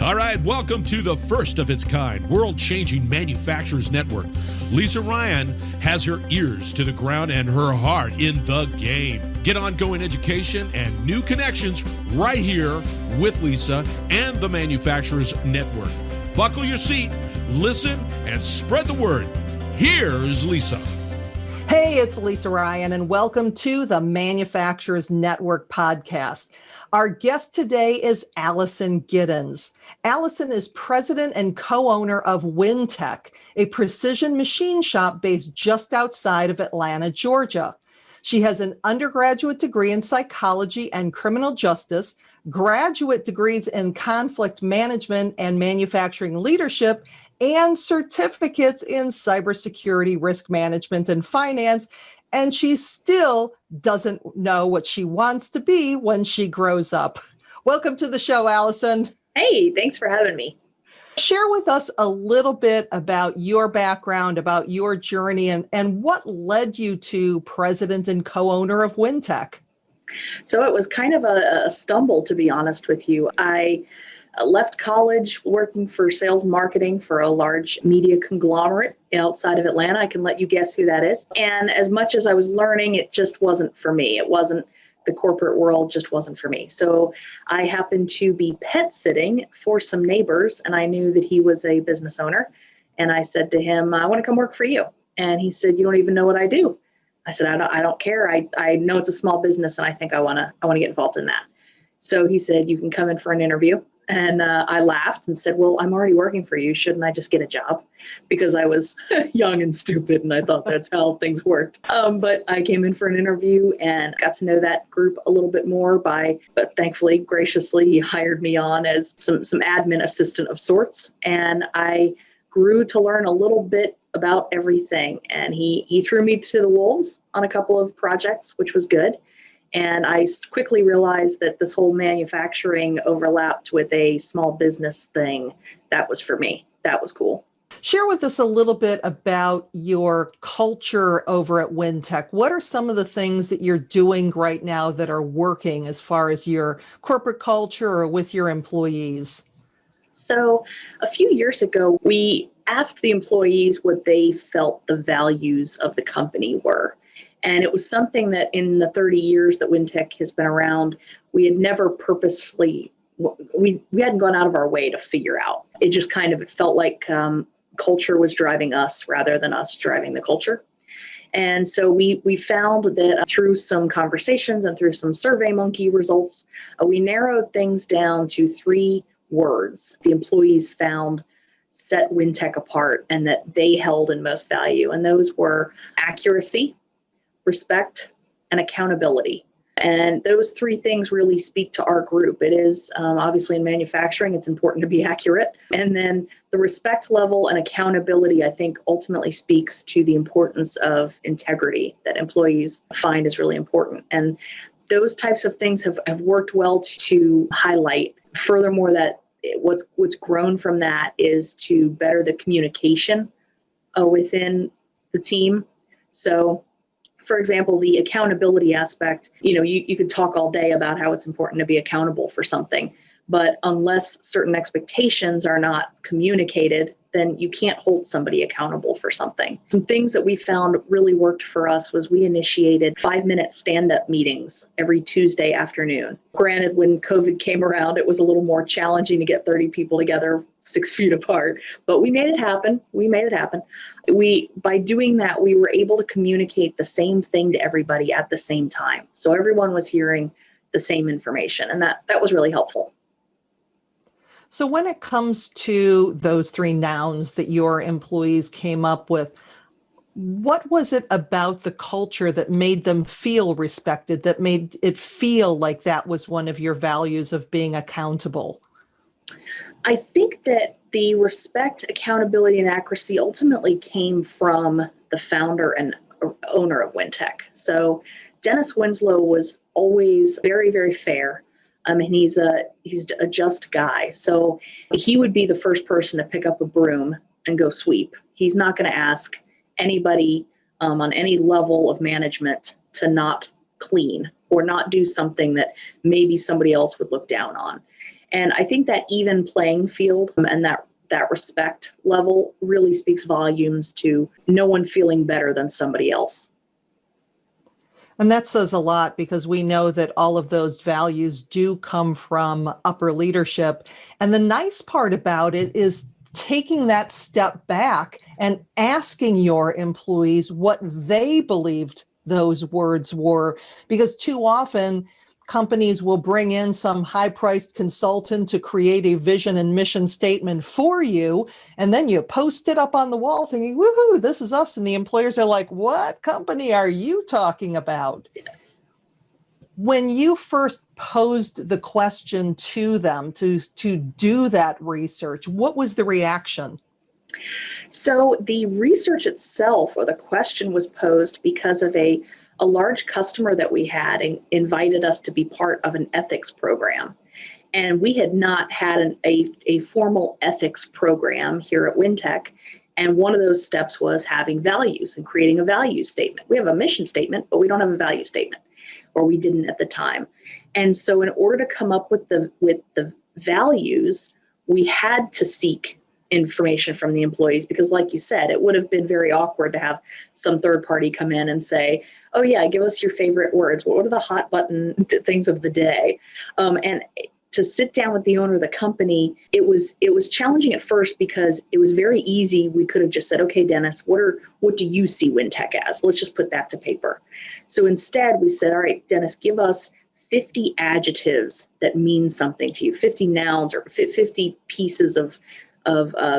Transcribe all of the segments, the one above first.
All right, welcome to the first of its kind, world-changing manufacturers network. Lisa Ryan has her ears to the ground and her heart in the game. Get ongoing education and new connections right here with Lisa and the Manufacturers Network. Buckle your seat, listen, and spread the word. Here's Lisa. Hey, it's Lisa Ryan, and welcome to the Manufacturers Network podcast. Our guest today is Allison Giddens. Allison is president and co-owner of WinTech, a precision machine shop based just outside of Atlanta, Georgia. She has an undergraduate degree in psychology and criminal justice, graduate degrees in conflict management and manufacturing leadership, and certificates in cybersecurity, risk management, and finance. And she still doesn't know what she wants to be when she grows up. Welcome to the show, Allison. Hey, thanks for having me. Share with us a little bit about your background, about your journey, and what led you to president and co-owner of WinTech. So it was kind of a stumble, to be honest with you. I left college working for sales marketing for a large media conglomerate outside of Atlanta. I can let you guess who that is. And as much as I was learning, it just wasn't for me. It wasn't, the corporate world just wasn't for me. So I happened to be pet sitting for some neighbors, and I knew that he was a business owner. And I said to him, I want to come work for you. And he said, you don't even know what I do. I said, I don't care. I know it's a small business, and I think I want to get involved in that. So he said, you can come in for an interview. And I laughed and said, well, I'm already working for you. Shouldn't I just get a job? Because I was young and stupid, and I thought that's how things worked. But I came in for an interview and got to know that group a little bit more but thankfully, graciously, he hired me on as some admin assistant of sorts. And I grew to learn a little bit about everything. And he threw me to the wolves on a couple of projects, which was good. And I quickly realized that this whole manufacturing overlapped with a small business thing. That was for me. That was cool. Share with us a little bit about your culture over at WinTech. What are some of the things that you're doing right now that are working as far as your corporate culture or with your employees? So a few years ago, we asked the employees what they felt the values of the company were. And it was something that in the 30 years that WinTech has been around, we had never purposefully, we hadn't gone out of our way to figure out. It just kind of, it felt like culture was driving us rather than us driving the culture. And so we found that through some conversations and through some SurveyMonkey results, we narrowed things down to 3 words the employees found set WinTech apart and that they held in most value. And those were accuracy, respect, and accountability. And those 3 things really speak to our group. It is obviously in manufacturing, it's important to be accurate. And then the respect level and accountability, I think, ultimately speaks to the importance of integrity that employees find is really important. And those types of things have worked well to highlight. Furthermore, that what's grown from that is to better the communication within the team. So for example, the accountability aspect, you could talk all day about how it's important to be accountable for something, but unless certain expectations are not communicated, then you can't hold somebody accountable for something. Some things that we found really worked for us was we initiated 5-minute stand-up meetings every Tuesday afternoon. Granted, when COVID came around, it was a little more challenging to get 30 people together 6 feet apart, but we made it happen. By doing that, we were able to communicate the same thing to everybody at the same time. So everyone was hearing the same information, and that was really helpful. So when it comes to those 3 nouns that your employees came up with, what was it about the culture that made them feel respected, that made it feel like that was one of your values of being accountable? I think that the respect, accountability, and accuracy ultimately came from the founder and owner of WinTech. So Dennis Winslow was always very, very fair. He's a just guy. So he would be the first person to pick up a broom and go sweep. He's not going to ask anybody on any level of management to not clean or not do something that maybe somebody else would look down on. And I think that even playing field and that respect level really speaks volumes to no one feeling better than somebody else. And that says a lot because we know that all of those values do come from upper leadership. And the nice part about it is taking that step back and asking your employees what they believed those words were, because too often companies will bring in some high-priced consultant to create a vision and mission statement for you, and then you post it up on the wall thinking, woohoo, this is us. And the employers are like, what company are you talking about? Yes. When you first posed the question to them to do that research, what was the reaction? So the research itself, or the question, was posed because of a large customer that we had invited us to be part of an ethics program. And we had not had a formal ethics program here at Wintech. And one of those steps was having values and creating a value statement. We have a mission statement, but we don't have a value statement, or we didn't at the time. And so in order to come up with the values, we had to seek information from the employees, because like you said, it would have been very awkward to have some third party come in and say, oh yeah, give us your favorite words. What are the hot button things of the day? And to sit down with the owner of the company, it was challenging at first because it was very easy. We could have just said, okay, Dennis, what do you see Wintech as? Let's just put that to paper. So instead we said, all right, Dennis, give us 50 adjectives that mean something to you, 50 nouns or 50 pieces of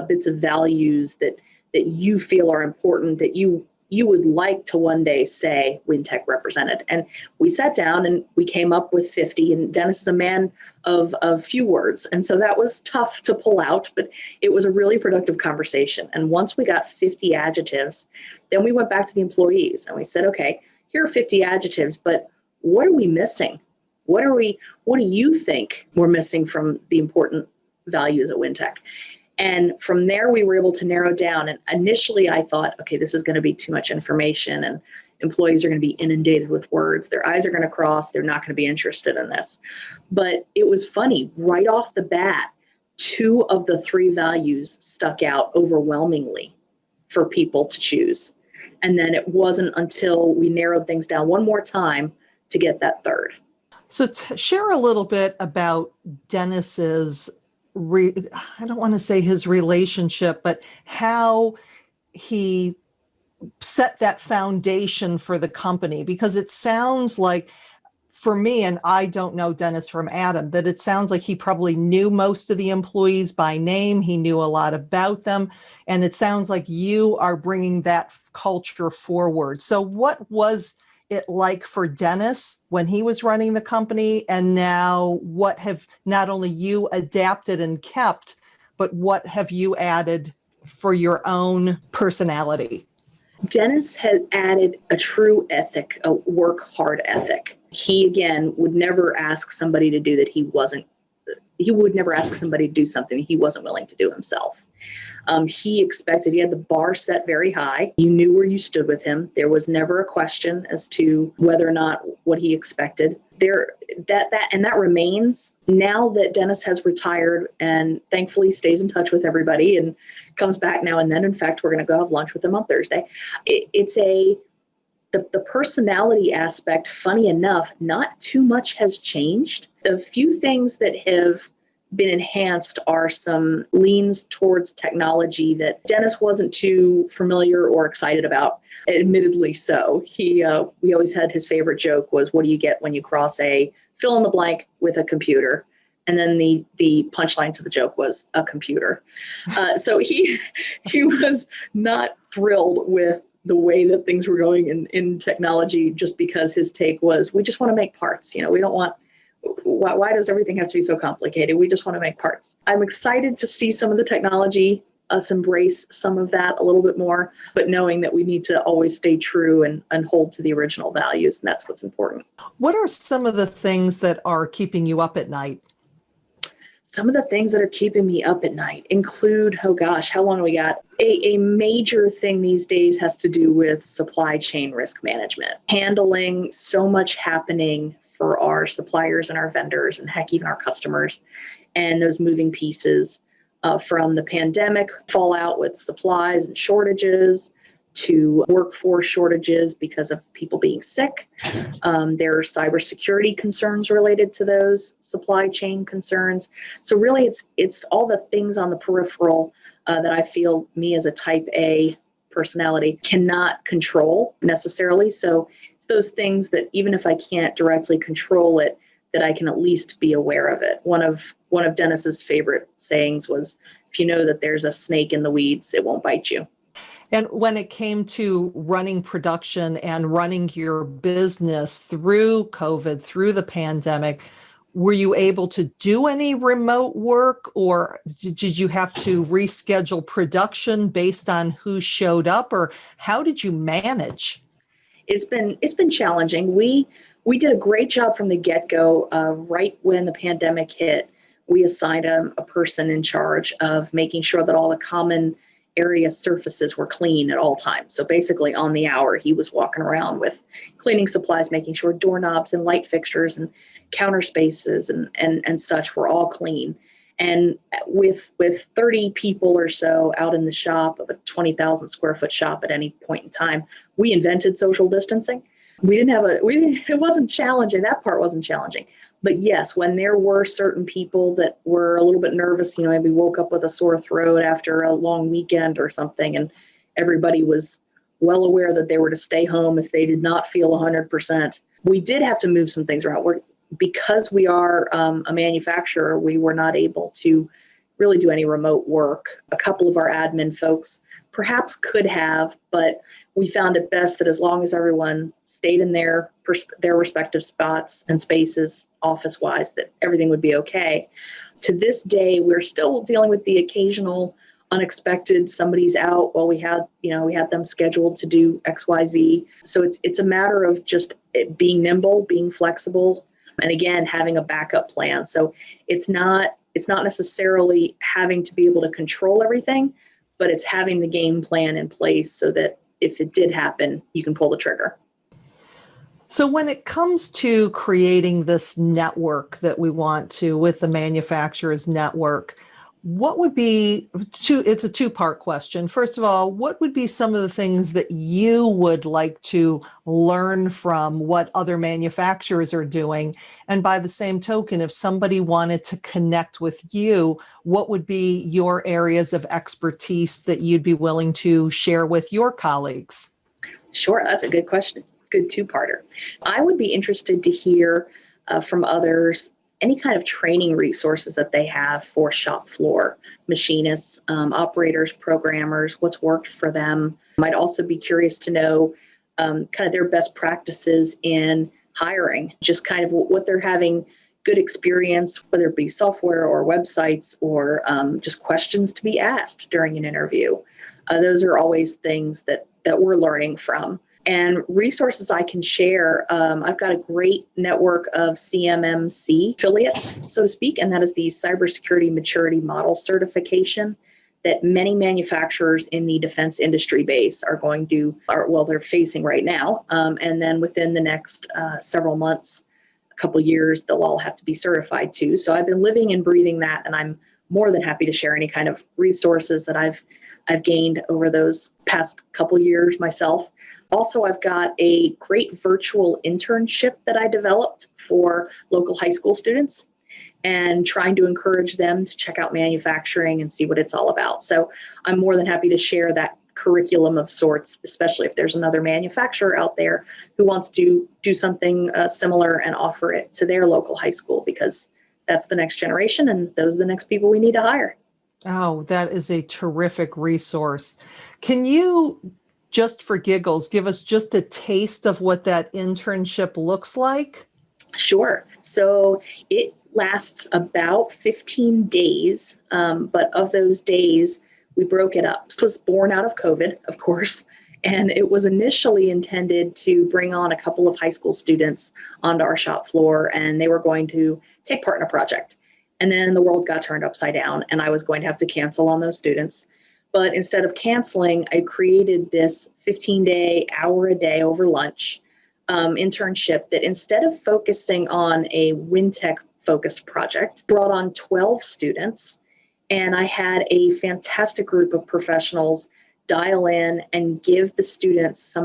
bits of values that you feel are important, that you would like to one day say Wintech represented. And we sat down and we came up with 50, and Dennis is a man of few words. And so that was tough to pull out, but it was a really productive conversation. And once we got 50 adjectives, then we went back to the employees and we said, okay, here are 50 adjectives, but what are we missing? What do you think we're missing from the important values at Wintech? And from there, we were able to narrow down. And initially, I thought, okay, this is going to be too much information, and employees are going to be inundated with words. Their eyes are going to cross. They're not going to be interested in this. But it was funny. Right off the bat, 2 of the 3 values stuck out overwhelmingly for people to choose. And then it wasn't until we narrowed things down one more time to get that third. So share a little bit about Dennis's I don't want to say his relationship, but how he set that foundation for the company, because it sounds like, for me, and I don't know Dennis from Adam, that it sounds like he probably knew most of the employees by name. He knew a lot about them. And it sounds like you are bringing that culture forward. So what was it like for Dennis when he was running the company? And now what have not only you adapted and kept, but what have you added for your own personality? Dennis had added a true ethic, a work hard ethic. He, again, would never ask somebody to do that he would never ask somebody to do something he wasn't willing to do himself. He had the bar set very high. You knew where you stood with him. There was never a question as to whether or not what he expected. That remains now that Dennis has retired and thankfully stays in touch with everybody and comes back now and then. In fact, we're going to go have lunch with him on Thursday. The personality aspect, funny enough, not too much has changed. The few things that have been enhanced are some leans towards technology that Dennis wasn't too familiar or excited about, admittedly so. We always had his favorite joke was, what do you get when you cross a fill in the blank with a computer? And then the punchline to the joke was a computer. So he was not thrilled with the way that things were going in technology, just because his take was, we just want to make parts. We don't want, why does everything have to be so complicated? We just want to make parts. I'm excited to see some of the technology, us embrace some of that a little bit more, but knowing that we need to always stay true and hold to the original values. And that's what's important. What are some of the things that are keeping you up at night? Some of the things that are keeping me up at night include, oh gosh, how long do we got? A major thing these days has to do with supply chain risk management. Handling so much happening for our suppliers and our vendors, and heck, even our customers, and those moving pieces from the pandemic fallout with supplies and shortages to workforce shortages because of people being sick. There are cybersecurity concerns related to those supply chain concerns. So really, it's all the things on the peripheral that I feel me as a type A personality cannot control necessarily. So it's those things that even if I can't directly control it, that I can at least be aware of it. One of Dennis's favorite sayings was, if you know that there's a snake in the weeds, it won't bite you. And when it came to running production and running your business through COVID, through the pandemic, were you able to do any remote work, or did you have to reschedule production based on who showed up, or how did you manage? It's been challenging. We did a great job from the get-go. Right when the pandemic hit, we assigned a person in charge of making sure that all the common area surfaces were clean at all times. So basically on the hour, he was walking around with cleaning supplies, making sure doorknobs and light fixtures and counter spaces and such were all clean. And with 30 people or so out in the shop of a 20,000 square foot shop at any point in time, we invented social distancing. It wasn't challenging. That part wasn't challenging. But yes, when there were certain people that were a little bit nervous, maybe woke up with a sore throat after a long weekend or something, and everybody was well aware that they were to stay home if they did not feel 100%. We did have to move some things around. Because we are a manufacturer, we were not able to really do any remote work. A couple of our admin folks perhaps could have, but we found it best that as long as everyone stayed in their respective spots and spaces, office-wise, that everything would be okay. To this day, we're still dealing with the occasional unexpected somebody's out. Well, we had them scheduled to do XYZ. So it's a matter of just being nimble, being flexible, and again, having a backup plan. So it's not necessarily having to be able to control everything, but it's having the game plan in place so that if it did happen, you can pull the trigger. So when it comes to creating this network that we want to with the manufacturers network, what would be it's a two-part question. First of all, what would be some of the things that you would like to learn from what other manufacturers are doing? And by the same token, if somebody wanted to connect with you, what would be your areas of expertise that you'd be willing to share with your colleagues? Sure, that's a good question. Good two-parter. I would be interested to hear from others any kind of training resources that they have for shop floor machinists, operators, programmers, what's worked for them. I'd also be curious to know kind of their best practices in hiring, just kind of what they're having good experience, whether it be software or websites or just questions to be asked during an interview. Those are always things that we're learning from. And resources I can share, I've got a great network of CMMC affiliates, so to speak, and that is the Cybersecurity Maturity Model Certification that many manufacturers in the defense industry base they're facing right now. And then within the next several months, a couple years, they'll all have to be certified too. So I've been living and breathing that, and I'm more than happy to share any kind of resources that I've gained over those past couple years myself. Also, I've got a great virtual internship that I developed for local high school students and trying to encourage them to check out manufacturing and see what it's all about. So I'm more than happy to share that curriculum of sorts, especially if there's another manufacturer out there who wants to do something similar and offer it to their local high school, because that's the next generation and those are the next people we need to hire. Oh, that is a terrific resource. Can you, just for giggles, give us just a taste of what that internship looks like? Sure. So it lasts about 15 days, but of those days, we broke it up. This was born out of COVID, of course, and it was initially intended to bring on a couple of high school students onto our shop floor, and they were going to take part in a project. And then the world got turned upside down, and I was going to have to cancel on those students. But instead of canceling, I created this 15-day, hour-a-day over lunch internship that instead of focusing on a WinTech focused project, brought on 12 students. And I had a fantastic group of professionals dial in and give the students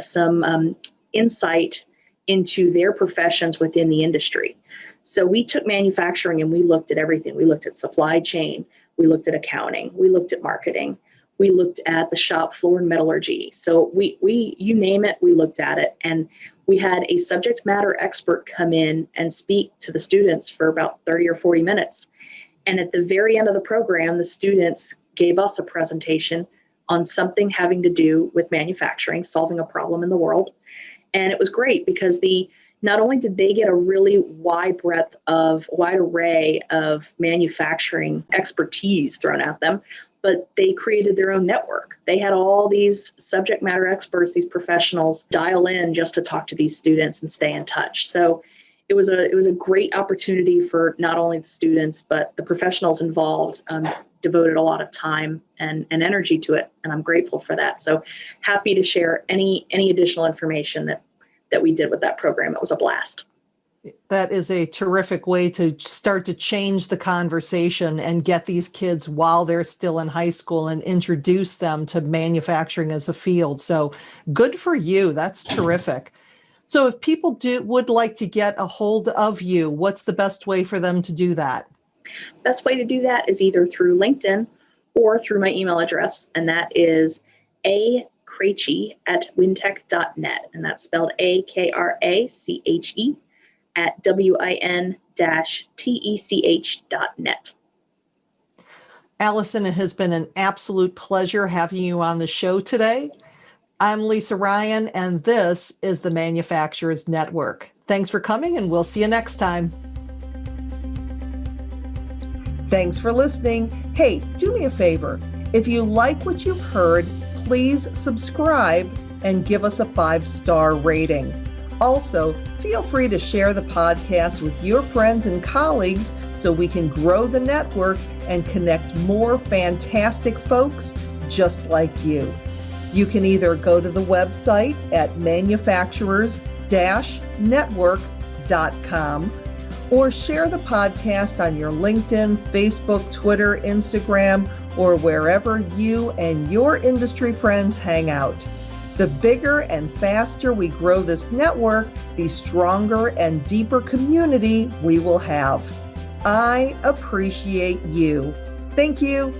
some insight into their professions within the industry. So we took manufacturing and we looked at everything. We looked at supply chain, we looked at accounting, we looked at marketing, we looked at the shop floor and metallurgy. So we you name it, we looked at it. And we had a subject matter expert come in and speak to the students for about 30 or 40 minutes. And at the very end of the program, the students gave us a presentation on something having to do with manufacturing, solving a problem in the world. And it was great because not only did they get a really wide array of manufacturing expertise thrown at them, but they created their own network. They had all these subject matter experts, these professionals dial in just to talk to these students and stay in touch. So it was a great opportunity for not only the students, but the professionals involved devoted a lot of time and energy to it. And I'm grateful for that. So happy to share any additional information that we did with that program. It was a blast. That is a terrific way to start to change the conversation and get these kids while they're still in high school and introduce them to manufacturing as a field. So good for you. That's terrific. So if people would like to get a hold of you, what's the best way for them to do that? Best way to do that is either through LinkedIn or through my email address, and that is akrache@wintech.net, and that's spelled AKRACHE at WIN-TECH.net. Allison, it has been an absolute pleasure having you on the show today. I'm Lisa Ryan, and this is the Manufacturers Network. Thanks for coming, and we'll see you next time. Thanks for listening. Hey, do me a favor. If you like what you've heard, please subscribe and give us a 5-star rating. Also, feel free to share the podcast with your friends and colleagues so we can grow the network and connect more fantastic folks just like you. You can either go to the website at manufacturers-network.com or share the podcast on your LinkedIn, Facebook, Twitter, Instagram, or wherever you and your industry friends hang out. The bigger and faster we grow this network, the stronger and deeper community we will have. I appreciate you. Thank you.